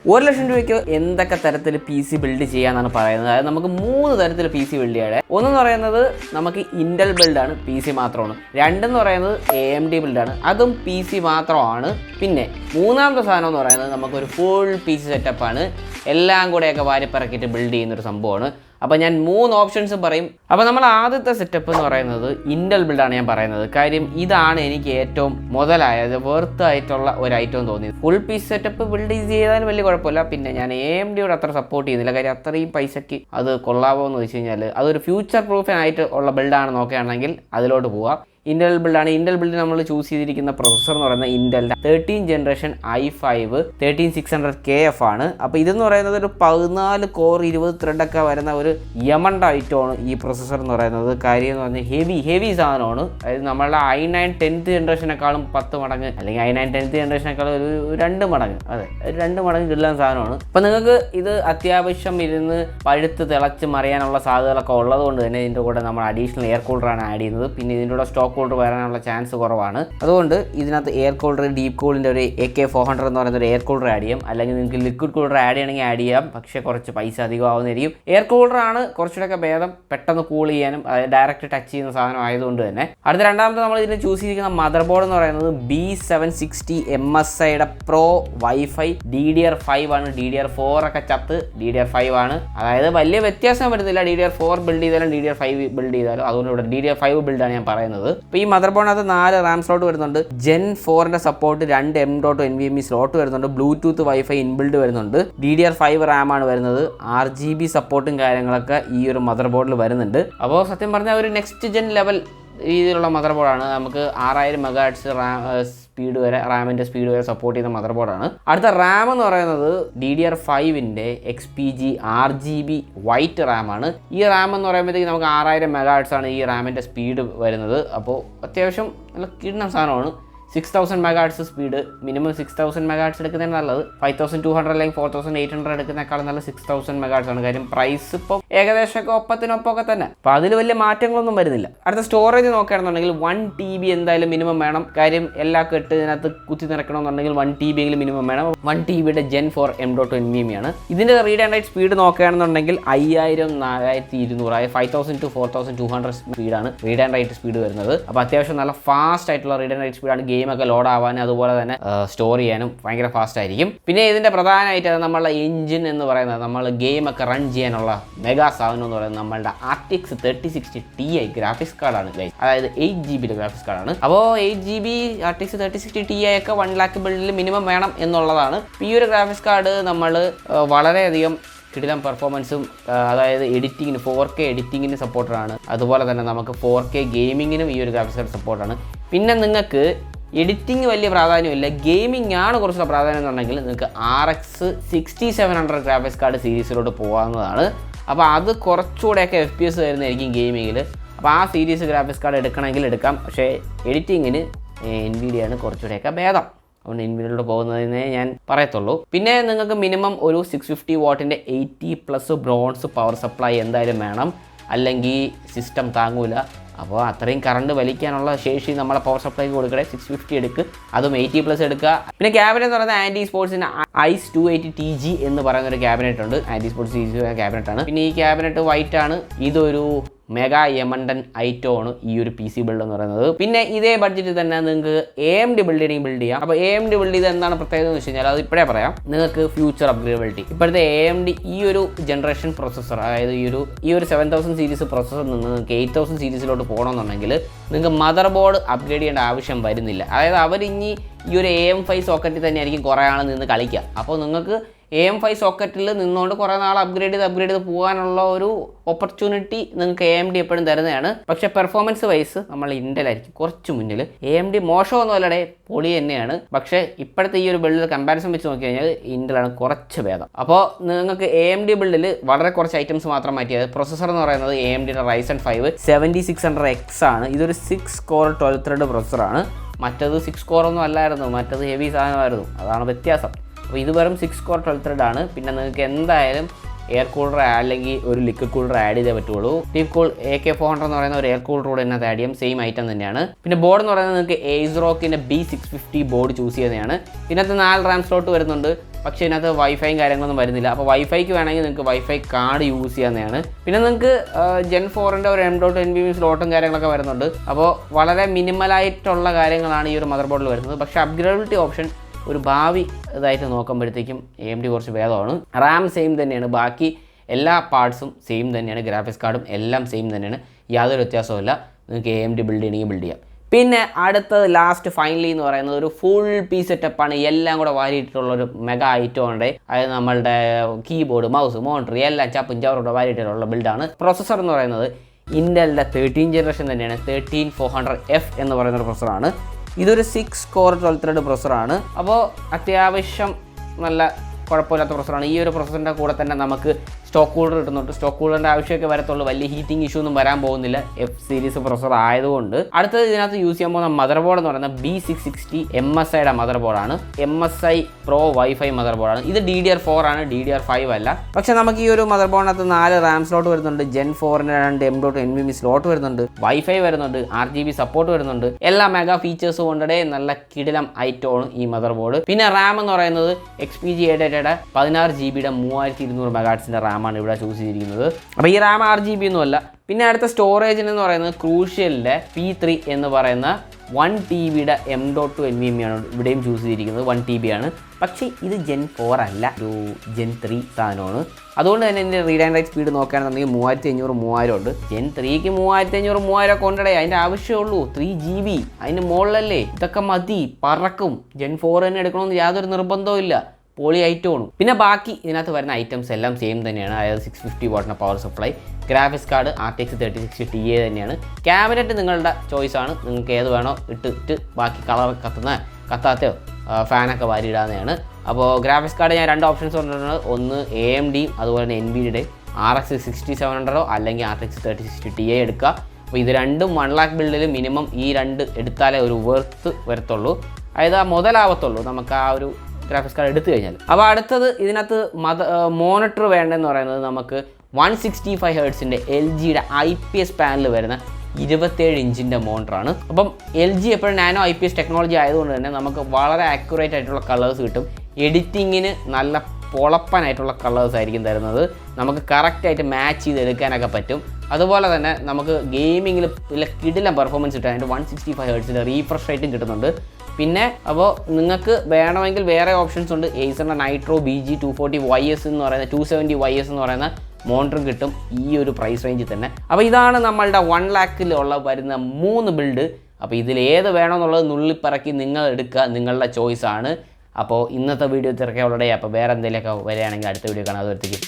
1,00,000 രൂപയ്ക്ക് എന്തൊക്കെ തരത്തിൽ പി സി ബിൽഡ് ചെയ്യാമെന്നാണ് പറയുന്നത്. അതായത് നമുക്ക് 3 തരത്തിൽ പി സി ബിൽഡ് ചെയ്യാതെ. ഒന്നെന്ന് പറയുന്നത് നമുക്ക് ഇൻ്റൽ ബിൽഡാണ്, പി സി മാത്രമാണ്. രണ്ടെന്ന് പറയുന്നത് AMD ബിൽഡാണ്, അതും പി സി മാത്രമാണ്. പിന്നെ മൂന്നാമത്തെ സാധനം എന്ന് പറയുന്നത് നമുക്കൊരു ഫുൾ പി സി സെറ്റപ്പാണ്, എല്ലാം കൂടെയൊക്കെ വാരിപ്പറക്കിയിട്ട് ബിൽഡ് ചെയ്യുന്നൊരു സംഭവമാണ്. അപ്പോൾ ഞാൻ 3 ഓപ്ഷൻസ് പറയും. അപ്പോൾ നമ്മൾ ആദ്യത്തെ സെറ്റപ്പ് എന്ന് പറയുന്നത് ഇൻ്റൽ ബിൽഡാണ് ഞാൻ പറയുന്നത്. കാര്യം ഇതാണ് എനിക്ക് ഏറ്റവും മുതലായത്, വെർത്ത് ആയിട്ടുള്ള ഒരു ഐറ്റം തോന്നിയത്. ഫുൾ പീസ് സെറ്റപ്പ് ബിൽഡ് ചെയ്താലും വലിയ കുഴപ്പമില്ല. പിന്നെ ഞാൻ AMDയോട് അത്ര സപ്പോർട്ട് ചെയ്യുന്നില്ല, കാര്യം അത്രയും പൈസയ്ക്ക് അത് കൊള്ളാമോ എന്ന് വെച്ച് കഴിഞ്ഞാൽ അതൊരു ഫ്യൂച്ചർ പ്രൂഫായിട്ട് ഉള്ള ബിൽഡാണ് നോക്കുകയാണെങ്കിൽ അതിലോട്ട് പോവാം. ഇൻ്റൽ ബിൽഡാണ്. ഇൻ്റൽ ബിൽഡ് നമ്മൾ ചൂസ് ചെയ്തിരിക്കുന്ന പ്രൊസസ്സർ എന്ന് പറയുന്നത് ഇൻ്റലിൻ്റെ 13 ജനറേഷൻ i5 13600KF ആണ്. അപ്പോൾ ഇതെന്ന് പറയുന്നത് ഒരു 14 കോർ 20 ത്രെഡൊക്കെ വരുന്ന ഒരു യമണ്ട ഐറ്റമാണ് ഈ പ്രൊസസ്സർ എന്ന് പറയുന്നത്. കാര്യം എന്ന് പറഞ്ഞാൽ ഹെവി സാധനമാണ്. അതായത് നമ്മളുടെ i9 10th ജനറേഷനേക്കാളും 10 മടങ്ങ്, അല്ലെങ്കിൽ i9 10th ജനറേഷനേക്കാളും ഒരു 2 മടങ്ങ്, അതെ ഒരു 2 മടങ്ങ് കിട്ടുന്ന സാധനമാണ്. അപ്പോൾ നിങ്ങൾക്ക് ഇത് അത്യാവശ്യം ഇരുന്ന് പഴുത്ത് തിളച്ച് മറിയാനുള്ള സാധ്യതകളൊക്കെ ഉള്ളത് കൊണ്ട് തന്നെ ഇതിൻ്റെ കൂടെ നമ്മൾ അഡീഷണൽ എയർ കൂളറാണ് ആഡ് ചെയ്യുന്നത്. പിന്നെ ഇതിൻ്റെ കൂടെ സ്റ്റോക്ക് കൂളർ വരാനുള്ള ചാൻസ് കുറവാണ്. അതുകൊണ്ട് ഇതിനകത്ത് എയർ കൂളർ, ഡീപ് കൂളിൻ്റെ ഒരു AK400 എന്ന് പറയുന്ന ഒരു എയർ കൂളർ ആഡ് ചെയ്യാം. അല്ലെങ്കിൽ നിങ്ങൾക്ക് ലിക്വിഡ് കൂളർ ആഡ് ചെയ്യണമെങ്കിൽ ആഡ് ചെയ്യാം, പക്ഷേ കുറച്ച് പൈസ അധികം ആവുന്നതായിരിക്കും. എയർ കൂളറാണ് കുറച്ചുകൂടെയൊക്കെ ഭേദം, പെട്ടെന്ന് കൂൾ ചെയ്യാനും ഡയറക്റ്റ് ടച്ച് ചെയ്യുന്ന സാധനം ആയതുകൊണ്ട് തന്നെ. അടുത്ത രണ്ടാമത്തെ നമ്മൾ ഇതിന് ചൂസ് ചെയ്തിരിക്കുന്ന മദർ ബോർഡ് എന്ന് പറയുന്നത് B760 MSIയുടെ പ്രോ വൈഫൈ DDR5 ആണ്. DDR4 ഒക്കെ ചത്ത് DDR5 ആണ്. അതായത് വലിയ വ്യത്യാസം വരുന്നില്ല, DDR4 ബിൽഡ് ചെയ്താലും DDR5 ബിൽഡ് ചെയ്താലും. അതുകൊണ്ട് ഇവിടെ DDR5 ബിൽഡാണ് ഞാൻ പറയുന്നത്. ഇപ്പോൾ ഈ മദർ ബോർഡിനകത്ത് 4 റാം സ്ലോട്ട് വരുന്നുണ്ട്, Gen 4ൻ്റെ സപ്പോർട്ട്, 2 M.2 NVMe സ്ലോട്ട് വരുന്നുണ്ട്, ബ്ലൂടൂത്ത് വൈഫൈ ഇൻബിൽഡ് വരുന്നുണ്ട്, DDR5 റാം ആണ് വരുന്നത്, RGB സപ്പോർട്ടും കാര്യങ്ങളൊക്കെ ഈ ഒരു മദർ ബോർഡിൽ വരുന്നുണ്ട്. അപ്പോൾ സത്യം പറഞ്ഞാൽ ഒരു നെക്സ്റ്റ് ജെൻ ലെവൽ രീതിയിലുള്ള മദർ ബോർഡാണ്. നമുക്ക് 6000 MHz സ്പീഡ് വരെ, റാമിൻ്റെ സ്പീഡ് വരെ സപ്പോർട്ട് ചെയ്യുന്ന മദർ ബോർഡാണ്. അടുത്ത റാം എന്ന് പറയുന്നത് DDR5ൻ്റെ XPG RGB വൈറ്റ് റാമാണ്. ഈ റാം എന്ന് പറയുമ്പോഴത്തേക്ക് നമുക്ക് 6000 MHz ആണ് ഈ റാമിൻ്റെ സ്പീഡ് വരുന്നത്. അപ്പോൾ അത്യാവശ്യം നല്ല കിടന്ന സാധനമാണ്. 6000 MHz സ്പീഡ്, മിനിമം 6000 MHz എടുക്കുന്നതാണ് നല്ലത്. 5200 അല്ലെങ്കിൽ 4800 എടുക്കുന്നേക്കാളും നല്ല 6000 MHz ആണ്. കാര്യം പ്രൈസ് ഇപ്പോൾ ഏകദേശമൊക്കെ ഒപ്പത്തിനൊപ്പമൊക്കെ തന്നെ, അപ്പോൾ അതിൽ വലിയ മാറ്റങ്ങളൊന്നും വരുന്നില്ല. അടുത്ത സ്റ്റോറേജ് നോക്കുകയാണെന്നുണ്ടെങ്കിൽ 1 TB എന്തായാലും മിനിമം വേണം. കാര്യം എല്ലാ കെട്ട് ഇതിനകത്ത് കുത്തി നിറയ്ക്കണമെന്നുണ്ടെങ്കിൽ 1 TB എങ്കിലും മിനിമം വേണം. 1 TBയുടെ Gen 4 M.2 NVMe ആണ്. ഇതിൻ്റെ റീഡ് ആൻഡ് റൈറ്റ് സ്പീഡ് നോക്കുകയാണെന്നുണ്ടെങ്കിൽ 5000 4200 5000 to 4200 സ്പീഡാണ് റീഡ് ആൻഡ് റൈറ്റ് സ്പീഡ് വരുന്നത്. അപ്പോൾ അത്യാവശ്യം നല്ല ഫാസ്റ്റ് ആയിട്ടുള്ള റീഡ് ആൻഡ് റൈറ്റ് സ്പീഡാണ്. ഗെയിമൊക്കെ ലോഡ് ആവാനും അതുപോലെ തന്നെ സ്റ്റോർ ചെയ്യാനും ഭയങ്കര ഫാസ്റ്റ് ആയിരിക്കും. പിന്നെ ഇതിൻ്റെ പ്രധാനമായിട്ട് നമ്മളുടെ എഞ്ചിൻ എന്ന് പറയുന്നത്, നമ്മൾ ഗെയിമൊക്കെ റൺ ചെയ്യാനുള്ള മെഗാ സാധനം എന്ന് പറയുന്നത് നമ്മളുടെ RTX 3060 Ti ഗ്രാഫിക്സ് കാർഡാണ്. അതായത് 8 GB ഗ്രാഫിക്സ് കാർഡാണ്. അപ്പോൾ 8 GB RTX 3060 Ti ഒക്കെ 1 lakh ബിൽഡിൽ മിനിമം വേണം എന്നുള്ളതാണ്. ഈ ഒരു ഗ്രാഫിക്സ് കാർഡ് നമ്മൾ വളരെയധികം കിടിലം പെർഫോമൻസും, അതായത് എഡിറ്റിങ്ങിന് 4K എഡിറ്റിങ്ങിന് സപ്പോർട്ടറാണ്. അതുപോലെ തന്നെ നമുക്ക് 4K ഗെയിമിങ്ങിനും ഈ ഒരു ഗ്രാഫിക്സ് കാർഡ് സപ്പോർട്ടാണ്. പിന്നെ നിങ്ങൾക്ക് എഡിറ്റിംഗ് വലിയ പ്രാധാന്യമില്ല, ഗെയിമിംഗ് ആണ് കുറച്ചുകൂടെ പ്രാധാന്യം എന്നുണ്ടെങ്കിൽ നിങ്ങൾക്ക് RX 6700 ഗ്രാഫിക്സ് കാർഡ് സീരീസിലോട്ട് പോകാവുന്നതാണ്. അപ്പോൾ അത് കുറച്ചുകൂടെയൊക്കെ FPS വരുന്നതായിരിക്കും ഗെയിമിങ്ങിൽ. അപ്പോൾ ആ സീരീസ് ഗ്രാഫിക്സ് കാർഡ് എടുക്കണമെങ്കിൽ എടുക്കാം. പക്ഷേ എഡിറ്റിങ്ങിന് NVIDIA കുറച്ചുകൂടെയൊക്കെ ഭേദം. അതുകൊണ്ട് NVIDIA പോകുന്നതിനെ ഞാൻ പറയത്തുള്ളൂ. പിന്നെ നിങ്ങൾക്ക് മിനിമം ഒരു 650 വാട്ടിൻ്റെ 80+ ബ്രോൺസ് പവർ സപ്ലൈ എന്തായാലും വേണം, അല്ലെങ്കിൽ സിസ്റ്റം താങ്ങൂല. അപ്പോൾ അത്രയും കറണ്ട് വലിക്കാനുള്ള ശേഷി നമ്മളെ പവർ സപ്ലൈക്ക് കൊടുക്കണേ. 650 എടുക്കുക, അതും 80+ എടുക്കുക. പിന്നെ ക്യാബിനറ്റ് എന്ന് പറയുന്നത് ആൻറ്റി സ്പോർട്സിന് ICE 280 TG എന്ന് പറയുന്ന ഒരു ക്യാബിനറ്റ് ഉണ്ട്. ആൻറ്റി സ്പോർട്സ് ക്യാബിനറ്റ് ആണ്. പിന്നെ ഈ ക്യാബിനറ്റ് വൈറ്റ് ആണ്. ഇതൊരു മെഗാ യമണ്ടൻ ഐറ്റമാണ് ഈ ഒരു PC ബിൽഡ് എന്ന് പറയുന്നത്. പിന്നെ ഇതേ ബഡ്ജറ്റിൽ തന്നെ നിങ്ങൾക്ക് AMD ബിൽഡ് ചെയ്യാം. അപ്പോൾ AMD ബിൽഡ് ചെയ്ത് എന്താണ് പ്രത്യേകത എന്ന് വെച്ച് കഴിഞ്ഞാൽ അത് ഇപ്പോഴേ പറയാം. നിങ്ങൾക്ക് ഫ്യൂച്ചർ അപ്ഗ്രേഡബിലിറ്റി, ഇപ്പോഴത്തെ AMD ഈ ഒരു ജനറേഷൻ പ്രൊസസ്സർ, അതായത് ഈ ഒരു 7000 സീരീസ് പ്രൊസസ്സറിൽ നിന്ന് നിങ്ങൾക്ക് 8000 സീരീസിലോട്ട് പോകണമെന്നുണ്ടെങ്കിൽ നിങ്ങൾക്ക് മദർ ബോർഡ് അപ്ഗ്രേഡ് ചെയ്യേണ്ട ആവശ്യം വരുന്നില്ല. അതായത് അവരിനി ഈ ഒരു AM5 സോക്കറ്റിൽ തന്നെയായിരിക്കും കുറേ ആൾ നിന്ന് കളിക്കുക. അപ്പോൾ നിങ്ങൾക്ക് AM5 സോക്കറ്റിൽ നിന്നുകൊണ്ട് കുറേ നാൾ അപ്ഗ്രേഡ് ചെയ്ത് പോകാനുള്ള ഒരു ഓപ്പർച്യൂണിറ്റി നിങ്ങൾക്ക് AMD എപ്പോഴും തരുന്നതാണ്. പക്ഷേ പെർഫോമൻസ് വൈസ് നമ്മൾ ഇൻ്റലായിരിക്കും കുറച്ച് മുന്നിൽ. AMD മോശമൊന്നുമല്ലേ, പൊളി തന്നെയാണ്. പക്ഷേ ഇപ്പോഴത്തെ ഈ ഒരു ബിൽഡിൽ കമ്പാരിസൺ വെച്ച് നോക്കി കഴിഞ്ഞാൽ ഇൻ്റലാണ് കുറച്ച് ഭേദം. അപ്പോൾ നിങ്ങൾക്ക് AMD ബിൽഡിൽ വളരെ കുറച്ച് ഐറ്റംസ് മാത്രം മാറ്റിയത്. പ്രൊസസ്സർ എന്ന് പറയുന്നത് AMDയുടെ Ryzen 5 7600X ആണ്. ഇതൊരു 6 കോർ 12 ത്രെഡ് പ്രൊസസ്സറാണ്. മറ്റത് 6 കോർ ഒന്നും അല്ലായിരുന്നു, മറ്റത് ഹെവി സാധനമായിരുന്നു. അതാണ് വ്യത്യാസം. അപ്പോൾ ഇത് വെറും 6 കോർ 12 ത്രെഡ് ആണ്. പിന്നെ നിങ്ങൾക്ക് എന്തായാലും എയർ കൂളർ അല്ലെങ്കിൽ ഒരു ലിക്വിഡ് കൂളർ ആഡ് ചെയ്തേ പറ്റുള്ളൂ. ടീപ് കൂൾ AK400 എന്ന് പറയുന്ന ഒരു എയർ കൂളർ കൂടെ ഇതിനകത്ത് ആഡ് ചെയ്യും. സെയിം ഐറ്റം തന്നെയാണ്. പിന്നെ ബോർഡ് എന്ന് പറയുന്നത് നിങ്ങൾക്ക് ASRockന്റെ B650 ബോർഡ് ചൂസ് ചെയ്യുന്നതാണ്. ഇതിനകത്ത് 4 RAM സ്ലോട്ട് വരുന്നുണ്ട്. പക്ഷേ ഇതിനകത്ത് വൈഫൈയും കാര്യങ്ങളൊന്നും വരുന്നില്ല. അപ്പോൾ വൈഫൈക്ക് വേണമെങ്കിൽ നിങ്ങൾക്ക് വൈഫൈ കാർഡ് യൂസ് ചെയ്യാവുന്നതാണ്. പിന്നെ നിങ്ങൾക്ക് Gen 4ൻ്റെ ഒരു M.NB സ്ലോട്ടും കാര്യങ്ങളൊക്കെ വരുന്നുണ്ട്. അപ്പോൾ വളരെ മിനിമലായിട്ടുള്ള കാര്യങ്ങളാണ് ഈ ഒരു മദർ ബോർഡിൽ വരുന്നത്. പക്ഷേ അപ്ഗ്രേഡബിലിറ്റി ഓപ്ഷൻ ഒരു ഭാവി ഇതായിട്ട് നോക്കുമ്പോഴത്തേക്കും AMD കുറച്ച് ഭേദമാണ്. റാം സെയിം തന്നെയാണ്, ബാക്കി എല്ലാ പാർട്സും സെയിം തന്നെയാണ്, ഗ്രാഫിക്സ് കാർഡും എല്ലാം സെയിം തന്നെയാണ്, യാതൊരു വ്യത്യാസവുമില്ല. നിങ്ങൾക്ക് AMD ബിൽഡ് ചെയ്യണമെങ്കിൽ ബിൽഡ് ചെയ്യാം. പിന്നെ അടുത്തത് ലാസ്റ്റ് ഫൈനലി എന്ന് പറയുന്നത് ഒരു ഫുൾ പീസ് സെറ്റപ്പാണ്. എല്ലാം കൂടെ വാരിയിട്ടുള്ളൊരു മെഗാ ഐറ്റം ഉണ്ട്. അതായത് നമ്മളുടെ കീബോർഡ്, മൗസ്, മോണിറ്റർ എല്ലാം ചപ്പും ചവറോടെ വാരിയിട്ടുള്ള ബിൽഡാണ്. പ്രോസസ്സർ എന്ന് പറയുന്നത് ഇൻ്റലിൻ്റെ 13 ജനറേഷൻ തന്നെയാണ്, 13400F എന്ന് പറയുന്നൊരു പ്രൊസസ്സറാണ്. ഇതൊരു 6 കോർ 12 ത്രെഡ് പ്രൊസസ്സറാണ്. അപ്പോൾ അത്യാവശ്യം നല്ല കുഴപ്പമില്ലാത്ത പ്രൊസസ്സറാണ്. ഈ ഒരു പ്രൊസസ്സറിൻ്റെ കൂടെ തന്നെ നമുക്ക് സ്റ്റോക്ക് കൂളർ കിട്ടുന്നുണ്ട്. സ്റ്റോക്ക് കൂളറിൻ്റെ ആവശ്യമൊക്കെ വരത്തുള്ളൂ, വലിയ ഹീറ്റിംഗ് ഇഷ്യൂ ഒന്നും വരാൻ പോകുന്നില്ല F സീരീസ് പ്രൊസസ്സർ ആയതുകൊണ്ട്. അടുത്തത് ഇതിനകത്ത് യൂസ് ചെയ്യാൻ പോകുന്ന മദർ ബോർഡ് എന്ന് പറയുന്നത് B660 MSIയുടെ മദർ ബോർഡാണ്. MSI Pro വൈഫൈ മദർ ബോർഡാണ്. ഇത് DDR4 ആണ്, DDR5 അല്ല. പക്ഷേ നമുക്ക് ഈ ഒരു മദർ ബോർഡിനകത്ത് 4 RAM സ്ലോട്ട് വരുന്നുണ്ട്, Gen 4ൻ്റെ 2 M.NB സ്ലോട്ട് വരുന്നുണ്ട്, വൈഫൈ വരുന്നുണ്ട്, RGB സപ്പോർട്ട് വരുന്നുണ്ട്. എല്ലാ മെഗാ ഫീച്ചേഴ്സും കൊണ്ടേ നല്ല കിടിലം ഐറ്റമാണ് ഈ മദർ ബോർഡ്. പിന്നെ റാം എന്ന് പറയുന്നത് XPG-A 16 GB 3200 MHz റാമാണ് ഇവിടെ ചൂസ് ചെയ്തിരിക്കുന്നത്. അപ്പോൾ ഈ റാം 6 GB ഒന്നുമല്ല. പിന്നെ അടുത്ത സ്റ്റോറേജിന് എന്ന് പറയുന്നത് ക്രൂഷ്യലിൻ്റെ P3 എന്ന് പറയുന്ന 1 TB M.2 ആണ് ഇവിടെയും ചൂസ് ചെയ്തിരിക്കുന്നത്. 1 TB ആണ്. പക്ഷേ ഇത് Gen 4 അല്ല, ഒരു Gen 3 സാധനമാണ്. അതുകൊണ്ട് തന്നെ ഇതിൻ്റെ റീഡ് ആൻഡ് റൈറ്റ് സ്പീഡ് നോക്കുകയാണെന്നുണ്ടെങ്കിൽ 3500 3000 ഉണ്ട്. Gen 3ക്ക് 3500 3000 കൊണ്ടേ അതിൻ്റെ ആവശ്യമുള്ളൂ. 3 GB അതിന് മുകളിലല്ലേ, ഇതൊക്കെ മതി, പറക്കും. Gen 4 തന്നെ എടുക്കണമെന്ന് യാതൊരു നിർബന്ധവും ഇല്ല, പോളി ഐറ്റമാണ്. പിന്നെ ബാക്കി ഇതിനകത്ത് വരുന്ന ഐറ്റംസ് എല്ലാം സെയിം തന്നെയാണ്. അതായത് 650 വാട്ടിൻ്റെ power supply, graphics card RTX 3060 Ti തന്നെയാണ്. ക്യാബിനറ്റ് നിങ്ങളുടെ ചോയ്സാണ്, നിങ്ങൾക്ക് ഏത് വേണോ ഇട്ട് ബാക്കി കളർ കത്താത്തയോ ഫാനൊക്കെ വാരിയിടാവുന്നതാണ്. അപ്പോൾ ഗ്രാഫിക്സ് കാർഡ് ഞാൻ 2 ഓപ്ഷൻസ് കൊണ്ടുവരുന്നത്, ഒന്ന് AMD അതുപോലെ തന്നെ NVIDIA RX 6700 അല്ലെങ്കിൽ RTX 3060 Ti എടുക്കുക. അപ്പോൾ ഇത് രണ്ടും 1 lakh ബിൽഡിൽ മിനിമം ഈ 2 എടുത്താലേ ഒരു വെർത്ത് വരത്തുള്ളൂ, അതായത് മോതലാവത്തുള്ളൂ നമുക്ക് ആ ഒരു ഗ്രാഫിക്സ് കാർഡ് എടുത്തു കഴിഞ്ഞാൽ. അപ്പോൾ അടുത്തത് ഇതിനകത്ത് മോണിറ്റർ വേണ്ടതെന്ന് പറയുന്നത് നമുക്ക് 165 Hz LGയുടെ IPS പാനൽ വരുന്ന 27 ഇഞ്ചിൻ്റെ മോണിറ്ററാണ്. അപ്പം LG എപ്പോഴും നാനോ IPS ടെക്നോളജി ആയതുകൊണ്ട് തന്നെ നമുക്ക് വളരെ ആക്യുറേറ്റ് ആയിട്ടുള്ള കളേഴ്സ് കിട്ടും. എഡിറ്റിങ്ങിന് നല്ല പൊളപ്പനായിട്ടുള്ള കളേഴ്സ് ആയിരിക്കും തരുന്നത്. നമുക്ക് കറക്റ്റായിട്ട് മാച്ച് ചെയ്തെടുക്കാനൊക്കെ പറ്റും. അതുപോലെ തന്നെ നമുക്ക് ഗെയിമിങ്ങിൽ നല്ല കിടിലം പെർഫോമൻസ് കിട്ടാനായിട്ട് 165 Hz റീഫ്രഷ് റേറ്റും കിട്ടുന്നുണ്ട്. പിന്നെ അപ്പോൾ നിങ്ങൾക്ക് വേണമെങ്കിൽ വേറെ ഓപ്ഷൻസ് ഉണ്ട്. ഏസറിൻ്റെ നൈട്രോ BG240YS എന്ന് പറയുന്ന 270YS എന്ന് പറയുന്ന മോണിറ്റർ കിട്ടും ഈ ഒരു പ്രൈസ് റേഞ്ചിൽ തന്നെ. അപ്പോൾ ഇതാണ് നമ്മളുടെ 1 lakhലുള്ള വരുന്ന 3 ബിൽഡ്. അപ്പോൾ ഇതിലേത് വേണമെന്നുള്ളത് നുള്ളിപ്പറക്കി നിങ്ങൾ എടുക്കുക, നിങ്ങളുടെ ചോയ്സാണ്. അപ്പോൾ ഇന്നത്തെ വീഡിയോ തിരക്കുകളുടെ അപ്പോൾ വേറെ എന്തെങ്കിലുമൊക്കെ വരികയാണെങ്കിൽ അടുത്ത വീഡിയോ കാണാൻ. അതുവരത്തേക്കും